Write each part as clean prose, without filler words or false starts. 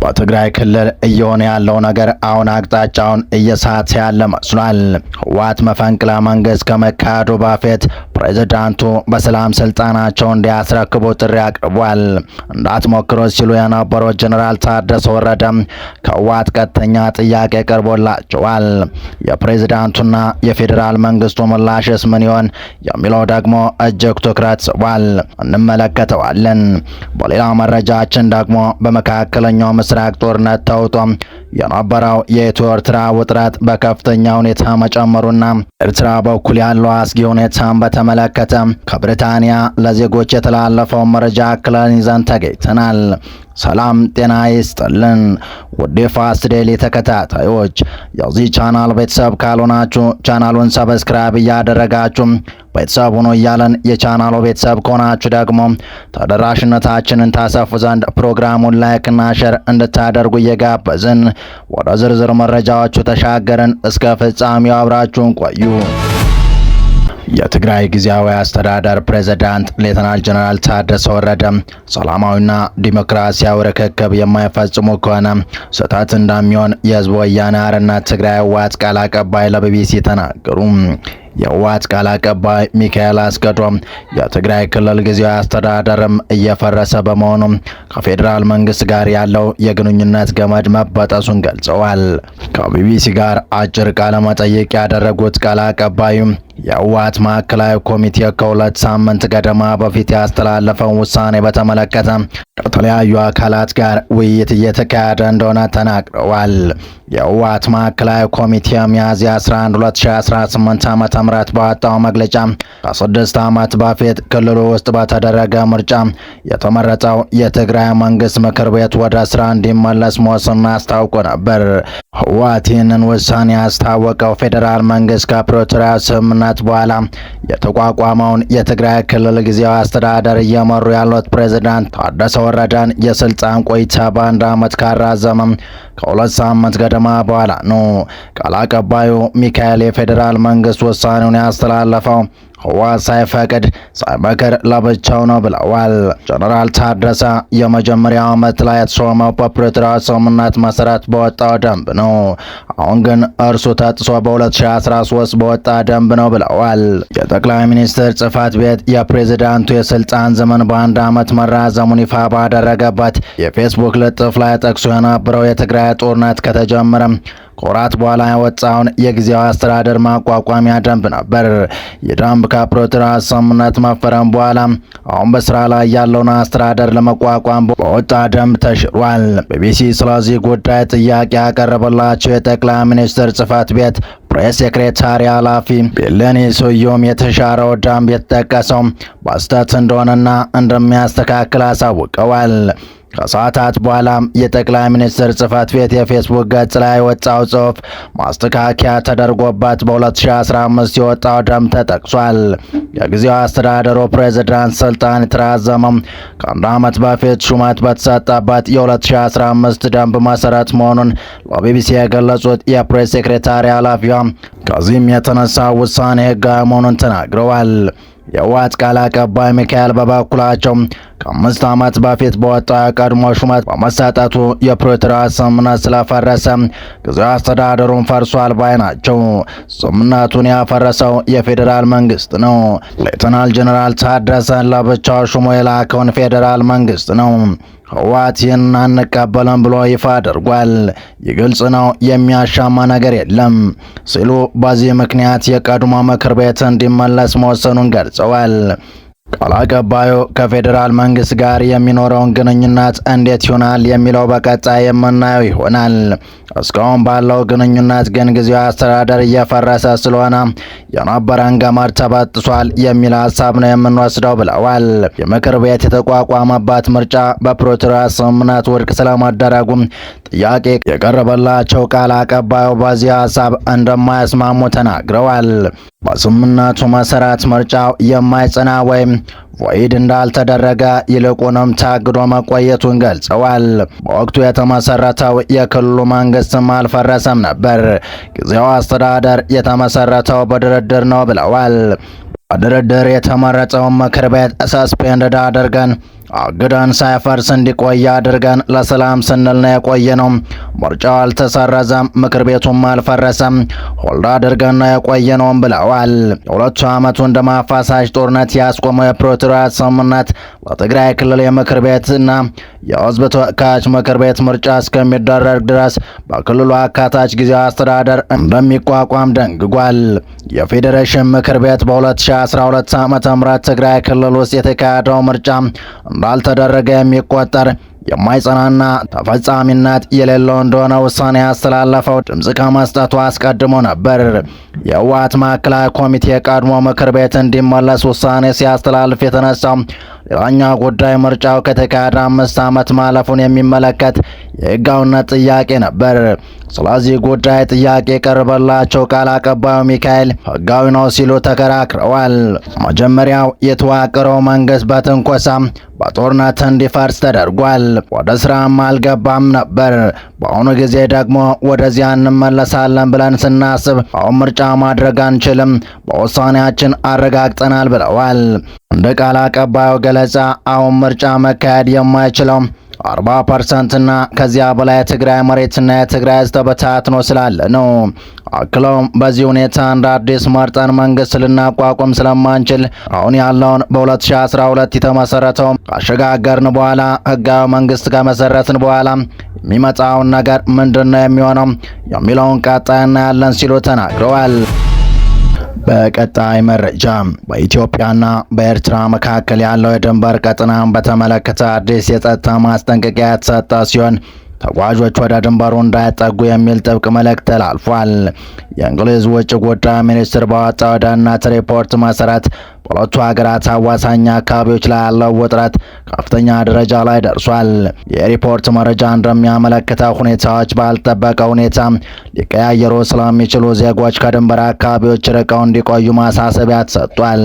በትግራይ ክልል እየሆነ ያለው ነገር አሁን አቅጣጫውን እየሳተ ያለ መስሏል። ህወሓት መፈንቅለ መንግስት ከመካሄዱ በፊት ፕሬዝዳንቱ በሰላም ስልጣናቸው እንዲያስረክቡ ጥሪ አቅርቧል። እንዳትሞክሩት ሲሉ የነበሩት ጀነራል ታደሰ ወረደ ከህወሓት ቀጥተኛ ጥያቄ ቀርቦላቸዋል። የፕሬዝዳንቱና የፌዴራል መንግስቱ ምላሽስ ምን ይሆን የሚለው ደግሞ እጅግ ትኩረት ስቧል። እንመለከተዋለን። በሌላ መረጃችን ደግሞ በመካከለኛው ምስራቅ ጦርነት ተውጦ የነበረው የኢትዮ ኤርትራ ውጥረት በከፍተኛ ሁኔታ መጨመሩና ኤርትራ በኩል ያለው አስጊ ሁኔታን በተመለከተ ከብሪታንያ ለዜጎች የተላለፈው መረጃ አክለን ይዘን ተገኝተናል። ሰላም ጤና ይስጥልን ውድ ፋስት ዴይሊ ተከታታዮች፣ የዚህ ቻናል ቤተሰብ ካልሆናችሁ ቻናሉን ሰብስክራይብ እያደረጋችሁ ቤተሰብ ሆኖ እያለን የቻናሉ ቤተሰብ ከሆናችሁ ደግሞ ተደራሽነታችንን ታሰፉ ዘንድ ፕሮግራሙን ላይክ እና ሼር እንድታደርጉ እየጋበዝን ወደ ዝርዝር መረጃዎቹ ተሻገርን። እስከ ፍጻሜው አብራችሁን ቆዩ። የትግራይ ጊዜያዊ አስተዳደር ፕሬዝዳንት ሌተናል ጀነራል ታደሰ ወረደ ሰላማዊና ዲሞክራሲያዊ ርክክብ የማይፈጽሙ ከሆነ ስህተት እንደሚሆን የህዝብ ወያነ ሓርነት ትግራይ ህወሓት ቃል አቀባይ ለቢቢሲ ተናገሩ። የህወሓት ቃል አቀባይ ሚካኤል አስገዶም የትግራይ ክልል ጊዜያዊ አስተዳደርም እየፈረሰ በመሆኑ ከፌዴራል መንግስት ጋር ያለው የግንኙነት ገመድ መበጠሱን ገልጸዋል። ከቢቢሲ ጋር አጭር ቃለ መጠይቅ ያደረጉት ቃል አቀባዩ የህወሓት ማዕከላዊ ኮሚቴ ከሁለት ሳምንት ገደማ በፊት ያስተላለፈውን ውሳኔ በተመለከተ ከተለያዩ አካላት ጋር ውይይት እየተካሄደ እንደሆነ ተናግረዋል። የህወሓት ማዕከላዊ ኮሚቴ ሚያዝያ 11 2018 ዓ.ም ባወጣው መግለጫ ከ6 ዓመት በፊት ክልሉ ውስጥ በተደረገ ምርጫ የተመረጠው የትግራይ መንግስት ምክር ቤት ወደ ስራ እንዲመለስ መወሰኑን አስታውቆ ነበር። ህወሓት ይህንን ውሳኔ ያስታወቀው ፌዴራል መንግስት ከፕሪቶሪያ ስምምነት በኋላ የተቋቋመውን የትግራይ ክልል ጊዜያዊ አስተዳደር እየመሩ ያሉት ፕሬዝዳንት ታደሰ ወረደን የስልጣን ቆይታ በአንድ ዓመት ካራዘመ ከሁለት ሳምንት ገደማ በኋላ ነው። ቃል አቀባዩ ሚካኤል የፌዴራል መንግስት ውሳኔውን ያስተላለፈው ህወሓት ሳይፈቅድ ሳይመክር ለብቻው ነው ብለዋል። ጀነራል ታደሰ የመጀመሪያው ዓመት ላይ የተሾመው በፕሪቶሪያ ስምምነት መሰረት በወጣው ደንብ ነው። አሁን ግን እርሱ ተጥሶ በ2013 በወጣ ደንብ ነው ብለዋል። የጠቅላይ ሚኒስትር ጽህፈት ቤት የፕሬዝዳንቱ የስልጣን ዘመን በአንድ ዓመት መራዘሙን ይፋ ባደረገበት የፌስቡክ ልጥፍ ላይ ጠቅሶ የነበረው የትግራይ ጦርነት ከተጀመረ ከወራት በኋላ የወጣውን የጊዜያዊ አስተዳደር ማቋቋሚያ ደንብ ነበር። የደንብ ከፕሪቶሪያ ስምምነት መፈረም በኋላ አሁን በስራ ላይ ያለውን አስተዳደር ለመቋቋም በወጣ ደንብ ተሽሯል። ቢቢሲ ስለዚህ ጉዳይ ጥያቄ ያቀረበላቸው የጠቅላይ ሚኒስትር ጽህፈት ቤት ፕሬስ ሴክሬታሪ ኃላፊ ቢለኔ ስዩም የተሻረው ደንብ የተጠቀሰው በስህተት እንደሆነና እንደሚያስተካክል አሳውቀዋል። ከሰዓታት በኋላ የጠቅላይ ሚኒስትር ጽህፈት ቤት የፌስቡክ ገጽ ላይ የወጣው ጽሑፍ ማስተካከያ ተደርጎበት በ2015 የወጣው ደንብ ተጠቅሷል። የጊዜያዊ አስተዳደሩ ፕሬዝዳንት ስልጣን የተራዘመው ከአንድ ዓመት በፊት ሹመት በተሰጠበት የ2015 ደንብ መሰረት መሆኑን ለቢቢሲ የገለጹት የፕሬስ ሴክሬታሪ ኃላፊዋ ከዚህም የተነሳ ውሳኔ ህጋዊ መሆኑን ተናግረዋል። የህወሓት ቃል አቀባይ ሚካኤል በበኩላቸው ከ5 ዓመት በፊት በወጣው የቀድሞ ሹመት በመሰጠቱ የፕሪቶሪያ ስምምነት ስለፈረሰ ጊዜያዊ አስተዳደሩን ፈርሷል ባይ ናቸው። ስምምነቱን ያፈረሰው የፌዴራል መንግስት ነው። ሌተናል ጀነራል ታደሰን ለብቻው ሹሞ የላከውን ፌዴራል መንግስት ነው። ህወሓት ይህንን አንቀበልም ብሎ ይፋ አድርጓል። ይህ ግልጽ ነው፣ የሚያሻማ ነገር የለም ሲሉ በዚህ ምክንያት የቀድሞ ምክር ቤት እንዲመለስ መወሰኑን ገልጸዋል። ቃል አቀባዩ ከፌዴራል መንግስት ጋር የሚኖረውን ግንኙነት እንዴት ይሆናል የሚለው በቀጣይ የምናየው ይሆናል። እስካሁን ባለው ግንኙነት ግን ጊዜያዊ አስተዳደር እየፈረሰ ስለሆነ የነበረን ገመድ ተበጥሷል የሚል ሀሳብ ነው የምንወስደው ብለዋል። የምክር ቤት የተቋቋመበት ምርጫ በፕሪቶሪያ ስምምነት ውድቅ ስለመደረጉ ጥያቄ የቀረበላቸው ቃል አቀባዩ በዚህ ሀሳብ እንደማይስማሙ ተናግረዋል። በስምምነቱ መሰረት ምርጫው የማይጸና ወይም ቮይድ እንዳልተደረገ ይልቁንም ታግዶ መቆየቱን ገልጸዋል። በወቅቱ የተመሰረተው የክልሉ መንግስትም አልፈረሰም ነበር። ጊዜያዊ አስተዳደር የተመሰረተው በድርድር ነው ብለዋል። በድርድር የተመረጠውን ምክር ቤት ሰስፔንድ አድርገን አግደን ሳይፈርስ እንዲቆይ አድርገን ለሰላም ስንል ነው የቆየነው። ምርጫው አልተሰረዘም፣ ምክር ቤቱም አልፈረሰም፣ ሆልድ አድርገን ነው የቆየነውም ብለዋል። የሁለቱ ዓመቱን ደም አፋሳሽ ጦርነት ያስቆመው የፕሪቶሪያ ስምምነት ለትግራይ ክልል የምክር ቤትና የሕዝብ ተወካዮች ምክር ቤት ምርጫ እስከሚደረግ ድረስ በክልሉ አካታች ጊዜያዊ አስተዳደር እንደሚቋቋም ደንግጓል። የፌዴሬሽን ምክር ቤት በ2012 ዓ.ም ትግራይ ክልል ውስጥ የተካሄደው ምርጫ እንዳልተደረገ የሚቆጠር የማይጸናና ተፈጻሚነት የሌለው እንደሆነ ውሳኔ ያስተላለፈው ድምጽ ከመስጠቱ አስቀድሞ ነበር። የህወሓት ማዕከላዊ ኮሚቴ ቀድሞ ምክር ቤት እንዲመለስ ውሳኔ ሲያስተላልፍ የተነሳው ሌላኛው ጉዳይ ምርጫው ከተካሄደ 5 ዓመት ማለፉን የሚመለከት የህጋዊነት ጥያቄ ነበር። ስለዚህ ጉዳይ ጥያቄ ቀርበላቸው ቃል አቀባዩ ሚካኤል ህጋዊ ነው ሲሉ ተከራክረዋል። መጀመሪያው የተዋቀረው መንግስት በትንኮሳ በጦርነት እንዲፈርስ ተደርጓል። ወደ ስራም አልገባም ነበር። በአሁኑ ጊዜ ደግሞ ወደዚያ እንመለሳለን ብለን ስናስብ አሁን ምርጫ ማድረግ አንችልም፣ በውሳኔያችን አረጋግጠናል ብለዋል። እንደ ቃል አቀባዩ ገለጻ አሁን ምርጫ መካሄድ የማይችለው 40% እና ከዚያ በላይ የትግራይ መሬትና የትግራይ ህዝብ ተበታትኖ ስላለ ነው። አክለውም በዚህ ሁኔታ እንደ አዲስ መርጠን መንግስት ልናቋቁም ስለማንችል አሁን ያለውን በ2012 የተመሰረተው ካሸጋገርን በኋላ ህጋዊ መንግስት ከመሰረትን በኋላ የሚመጣውን ነገር ምንድነው የሚሆነው የሚለውን ቀጣይ እናያለን ሲሉ ተናግረዋል። በቀጣይ መረጃ በኢትዮጵያና በኤርትራ መካከል ያለው የድንበር ቀጠናን በተመለከተ አዲስ የጸጥታ ማስጠንቀቂያ የተሰጠ ሲሆን ተጓዦች ወደ ድንበሩ እንዳይጠጉ የሚል ጥብቅ መልእክት ተላልፏል። የእንግሊዝ ውጭ ጉዳይ ሚኒስትር ባወጣው የደህንነት ሪፖርት መሰረት በሁለቱ ሀገራት አዋሳኝ አካባቢዎች ላይ ያለው ውጥረት ከፍተኛ ደረጃ ላይ ደርሷል። የሪፖርት መረጃ እንደሚያመለክተው ሁኔታዎች ባልጠበቀ ሁኔታ ሊቀያየሩ ስለሚችሉ ዜጎች ከድንበር አካባቢዎች ርቀው እንዲቆዩ ማሳሰቢያ ተሰጥቷል።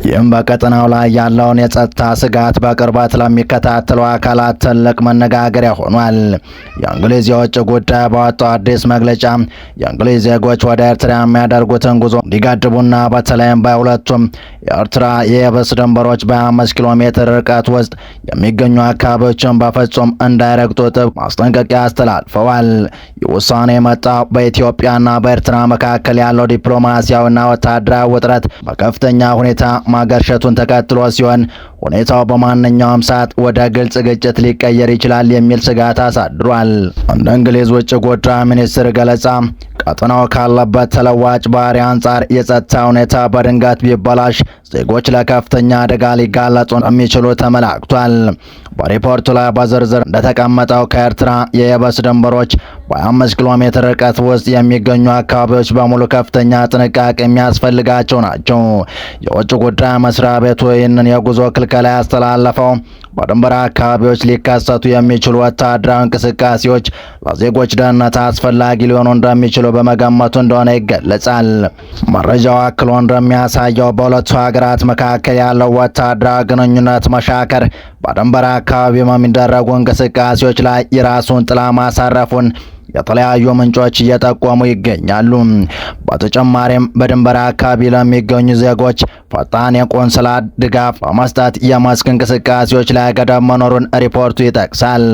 ይህም በቀጠናው ላይ ያለውን የጸጥታ ስጋት በቅርበት ለሚከታተሉ አካላት ትልቅ መነጋገሪያ ሆኗል። የእንግሊዝ የውጭ ጉዳይ ባወጣው አዲስ መግለጫ የእንግሊዝ ዜጎች ወደ ኤርትራ የሚያደርጉትን ጉዞ እንዲገድቡና በተለይም በሁለቱም የኤርትራ የየብስ ድንበሮች በ5 ኪሎ ሜትር ርቀት ውስጥ የሚገኙ አካባቢዎችን በፍጹም እንዳይረግጡ ጥብቅ ማስጠንቀቂያ አስተላልፈዋል። ይህ ውሳኔ የመጣው በኢትዮጵያና በኤርትራ መካከል ያለው ዲፕሎማሲያዊና ወታደራዊ ውጥረት በከፍተኛ ሁኔታ ማገርሸቱን ተከትሎ ሲሆን ሁኔታው በማንኛውም ሰዓት ወደ ግልጽ ግጭት ሊቀየር ይችላል የሚል ስጋት አሳድሯል። እንደ እንግሊዝ ውጭ ጉዳይ ሚኒስትር ገለጻ ቀጠናው ካለበት ተለዋጭ ባህሪ አንጻር የጸጥታ ሁኔታ በድንገት ቢበላሽ ዜጎች ለከፍተኛ አደጋ ሊጋለጡ እንደሚችሉ ተመላክቷል። በሪፖርቱ ላይ በዝርዝር እንደተቀመጠው ከኤርትራ የየብስ ድንበሮች በ5 ኪሎ ሜትር ርቀት ውስጥ የሚገኙ አካባቢዎች በሙሉ ከፍተኛ ጥንቃቄ የሚያስፈልጋቸው ናቸው። የውጭ ጉዳይ መስሪያ ቤቱ ይህንን የጉዞ ክልከላ ያስተላለፈው በድንበር አካባቢዎች ሊከሰቱ የሚችሉ ወታደራዊ እንቅስቃሴዎች ለዜጎች ደህንነት አስፈላጊ ሊሆኑ እንደሚችሉ በመገመቱ እንደሆነ ይገለጻል። መረጃው አክሎ እንደሚያሳየው በሁለቱ ሀገራት መካከል ያለው ወታደራዊ ግንኙነት መሻከር በድንበር አካባቢ በሚደረጉ እንቅስቃሴዎች ላይ የራሱን ጥላ ማሳረፉን የተለያዩ ምንጮች እየጠቆሙ ይገኛሉ። በተጨማሪም በድንበር አካባቢ ለሚገኙ ዜጎች ፈጣን የቆንስላ ድጋፍ በመስጠት የመስክ እንቅስቃሴዎች ላይ ገደብ መኖሩን ሪፖርቱ ይጠቅሳል።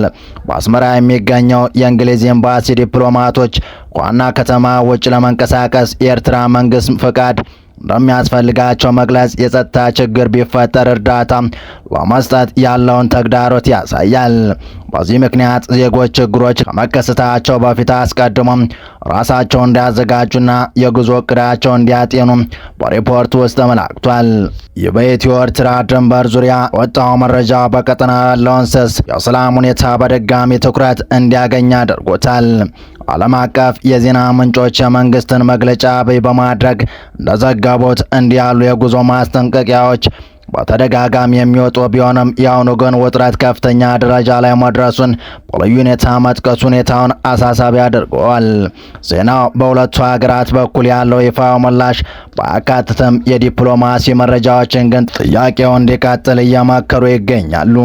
በአስመራ የሚገኘው የእንግሊዝ ኤምባሲ ዲፕሎማቶች ከዋና ከተማ ውጭ ለመንቀሳቀስ የኤርትራ መንግስት ፍቃድ እንደሚያስፈልጋቸው መግለጽ የጸጥታ ችግር ቢፈጠር እርዳታ ለመስጠት ያለውን ተግዳሮት ያሳያል። በዚህ ምክንያት ዜጎች ችግሮች ከመከሰታቸው በፊት አስቀድሞም ራሳቸውን እንዲያዘጋጁና የጉዞ እቅዳቸውን እንዲያጤኑ በሪፖርት ውስጥ ተመላክቷል። ይህ በኢትዮ ኤርትራ ድንበር ዙሪያ ወጣው መረጃ በቀጠና ያለውን ስስ የሰላም ሁኔታ በድጋሚ ትኩረት እንዲያገኝ አድርጎታል። ዓለም አቀፍ የዜና ምንጮች የመንግስትን መግለጫ በማድረግ እንደዘገቡት እንዲህ ያሉ የጉዞ ማስጠንቀቂያዎች በተደጋጋሚ የሚወጡ ቢሆንም የአሁኑ ግን ውጥረት ከፍተኛ ደረጃ ላይ መድረሱን በልዩ ሁኔታ መጥቀስ ሁኔታውን አሳሳቢ አድርገዋል። ዜናው በሁለቱ ሀገራት በኩል ያለው ይፋው ምላሽ ባያካትትም የዲፕሎማሲ መረጃዎችን ግን ጥያቄው እንዲቀጥል እየመከሩ ይገኛሉ።